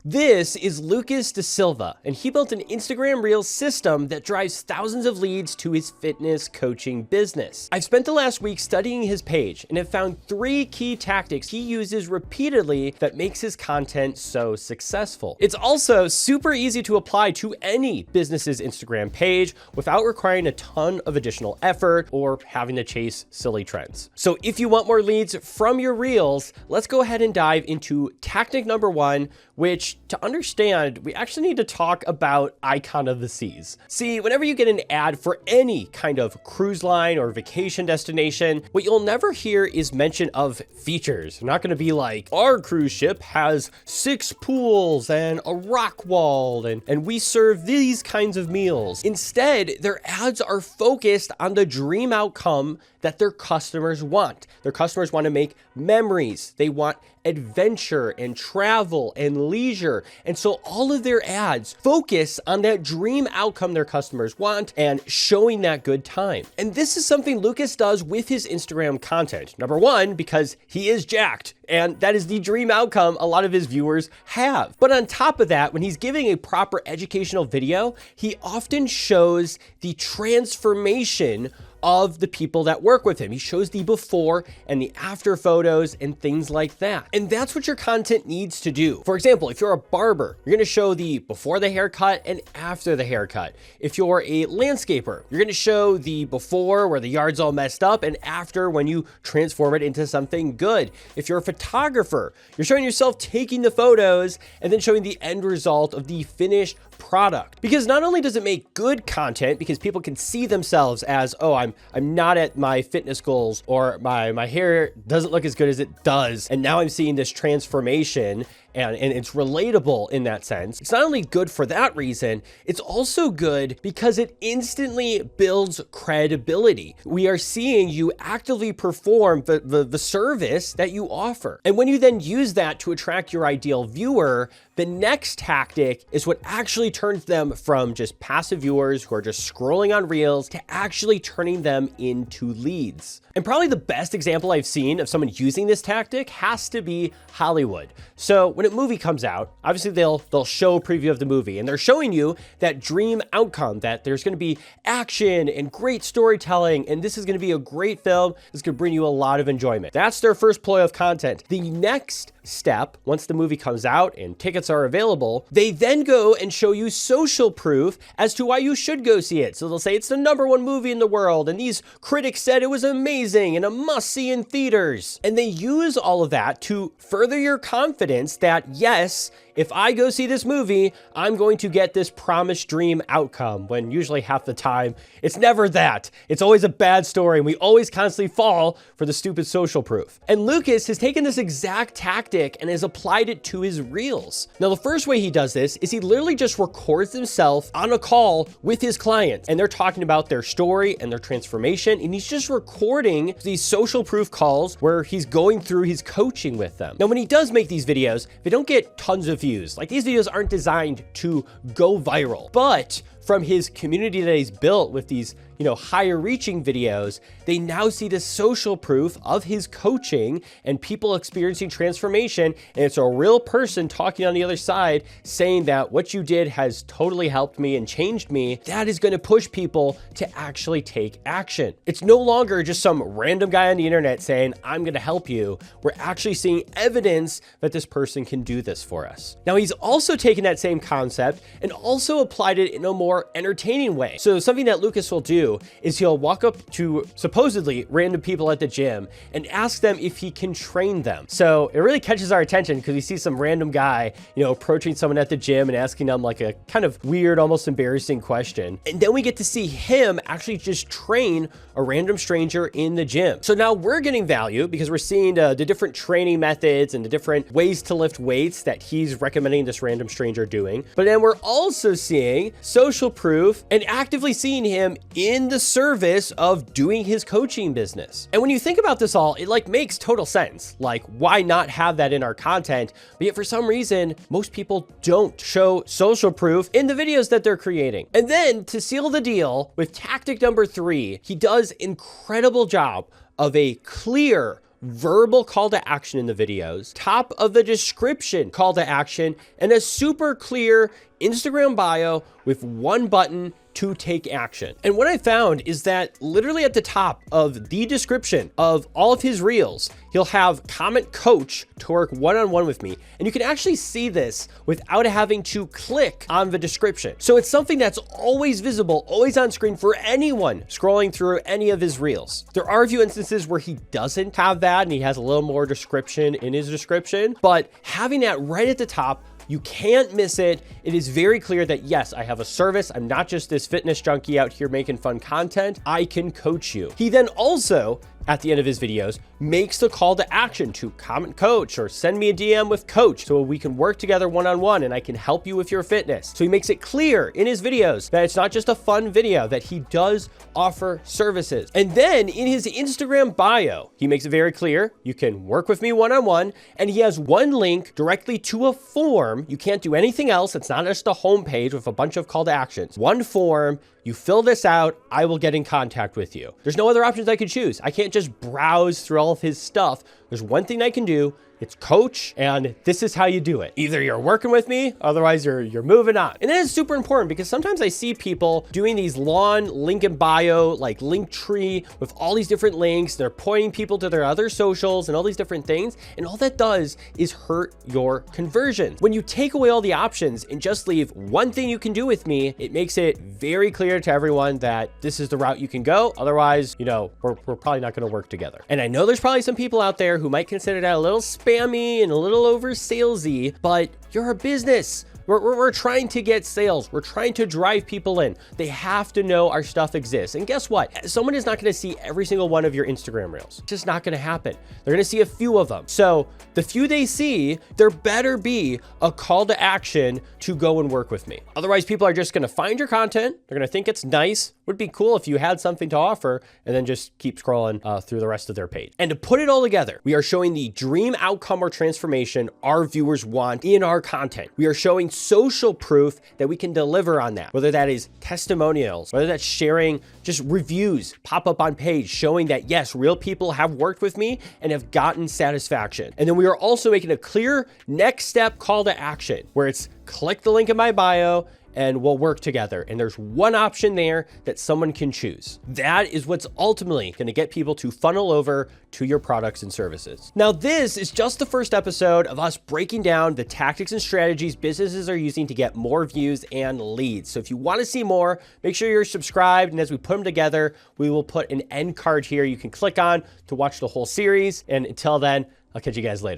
This is Lucas DaSilva, and he built an Instagram Reels system that drives thousands of leads to his fitness coaching business. I've spent the last week studying his page and have found 3 key tactics he uses repeatedly that makes his content so successful. It's also super easy to apply to any business's Instagram page without requiring a ton of additional effort or having to chase silly trends. So if you want more leads from your Reels, let's go ahead and dive into tactic number 1, which to understand, we actually need to talk about icon of the seas. See, whenever you get an ad for any kind of cruise line or vacation destination, what you'll never hear is mention of features. They're not going to be like, our cruise ship has 6 pools and a rock wall, and we serve these kinds of meals. Instead, their ads are focused on the dream outcome that their customers want. Their customers want to make memories. They want adventure and travel and leisure. And so all of their ads focus on that dream outcome their customers want and showing that good time. And this is something Lucas does with his Instagram content. Number 1, because he is jacked, and that is the dream outcome a lot of his viewers have. But on top of that, when he's giving a proper educational video, he often shows the transformation of the people that work with him. He shows the before and the after photos and things like that. And that's what your content needs to do. For example, if you're a barber, you're gonna show the before the haircut and after the haircut. If you're a landscaper, you're gonna show the before where the yard's all messed up and after when you transform it into something good. If you're a photographer, you're showing yourself taking the photos and then showing the end result of the finished product. Because not only does it make good content because people can see themselves as, oh, I'm not at my fitness goals, or my hair doesn't look as good as it does, and now I'm seeing this transformation and it's relatable in that sense. It's not only good for that reason, it's also good because it instantly builds credibility. We are seeing you actively perform the service that you offer. And when you then use that to attract your ideal viewer, the next tactic is what actually turns them from just passive viewers who are just scrolling on Reels to actually turning them into leads. And probably the best example I've seen of someone using this tactic has to be Hollywood. So when a movie comes out, obviously they'll show a preview of the movie, and they're showing you that dream outcome, that there's going to be action and great storytelling, and this is going to be a great film. This could bring you a lot of enjoyment. That's their first ploy of content. The next step, once the movie comes out and tickets are available, they then go and show you social proof as to why you should go see it. So they'll say it's the #1 movie in the world, and these critics said it was amazing and a must see in theaters. And they use all of that to further your confidence that yes, if I go see this movie, I'm going to get this promised dream outcome, when usually half the time, it's never that. It's always a bad story, and we always constantly fall for the stupid social proof. And Lucas has taken this exact tactic and has applied it to his Reels. Now, the first way he does this is he literally just records himself on a call with his clients, and they're talking about their story and their transformation, and he's just recording these social proof calls where he's going through his coaching with them. Now, when he does make these videos, they don't get tons of views. Like, these videos aren't designed to go viral, but from his community that he's built with these, higher reaching videos, they now see the social proof of his coaching and people experiencing transformation. And it's a real person talking on the other side saying that what you did has totally helped me and changed me. That is going to push people to actually take action. It's no longer just some random guy on the internet saying, I'm going to help you. We're actually seeing evidence that this person can do this for us. Now, he's also taken that same concept and also applied it in a more entertaining way. So something that Lucas will do is he'll walk up to supposedly random people at the gym and ask them if he can train them. So it really catches our attention because we see some random guy, approaching someone at the gym and asking them like a kind of weird, almost embarrassing question. And then we get to see him actually just train a random stranger in the gym. So now we're getting value because we're seeing the different training methods and the different ways to lift weights that he's recommending this random stranger doing. But then we're also seeing social proof and actively seeing him in the service of doing his coaching business. And when you think about this all, it makes total sense. Like, why not have that in our content? But yet for some reason, most people don't show social proof in the videos that they're creating. And then to seal the deal with tactic number 3, he does incredible job of a clear verbal call to action in the videos, top of the description call to action, and a super clear Instagram bio with one button to take action. And what I found is that literally at the top of the description of all of his reels, he'll have comment coach to work one-on-one with me. And you can actually see this without having to click on the description. So it's something that's always visible, always on screen for anyone scrolling through any of his reels. There are a few instances where he doesn't have that and he has a little more description in his description, but having that right at the top, you can't miss it. It is very clear that yes, I have a service. I'm not just this fitness junkie out here making fun content. I can coach you. He then also, at the end of his videos, makes the call to action to comment coach or send me a DM with coach so we can work together one-on-one and I can help you with your fitness. So he makes it clear in his videos that it's not just a fun video, that he does offer services. And then in his Instagram bio, he makes it very clear you can work with me one-on-one, and he has one link directly to a form. You can't do anything else. It's not just a homepage with a bunch of call to actions. One form. You fill this out, I will get in contact with you. There's no other options I could choose. I can't just browse through all of his stuff. There's one thing I can do. It's coach, and this is how you do it. Either you're working with me, otherwise you're moving on. And that is super important because sometimes I see people doing these long link in bio, like link tree with all these different links. They're pointing people to their other socials and all these different things. And all that does is hurt your conversion. When you take away all the options and just leave one thing you can do with me, it makes it very clear to everyone that this is the route you can go. Otherwise, we're probably not going to work together. And I know there's probably some people out there who might consider that a little spammy and a little over salesy, but you're a business. We're trying to get sales. We're trying to drive people in. They have to know our stuff exists. And guess what? Someone is not going to see every single one of your Instagram reels. It's just not going to happen. They're going to see a few of them. So the few they see, there better be a call to action to go and work with me. Otherwise, people are just going to find your content. They're going to think it's nice. Would be cool if you had something to offer, and then just keep scrolling through the rest of their page. And to put it all together, we are showing the dream outcome or transformation our viewers want in our content. We are showing social proof that we can deliver on that, whether that is testimonials, whether that's sharing just reviews pop up on page showing that yes, real people have worked with me and have gotten satisfaction. And then we are also making a clear next step call to action where it's click the link in my bio and we'll work together. And there's one option there that someone can choose. That is what's ultimately going to get people to funnel over to your products and services. Now, this is just the first episode of us breaking down the tactics and strategies businesses are using to get more views and leads. So if you want to see more, make sure you're subscribed. And as we put them together, we will put an end card here you can click on to watch the whole series. And until then, I'll catch you guys later.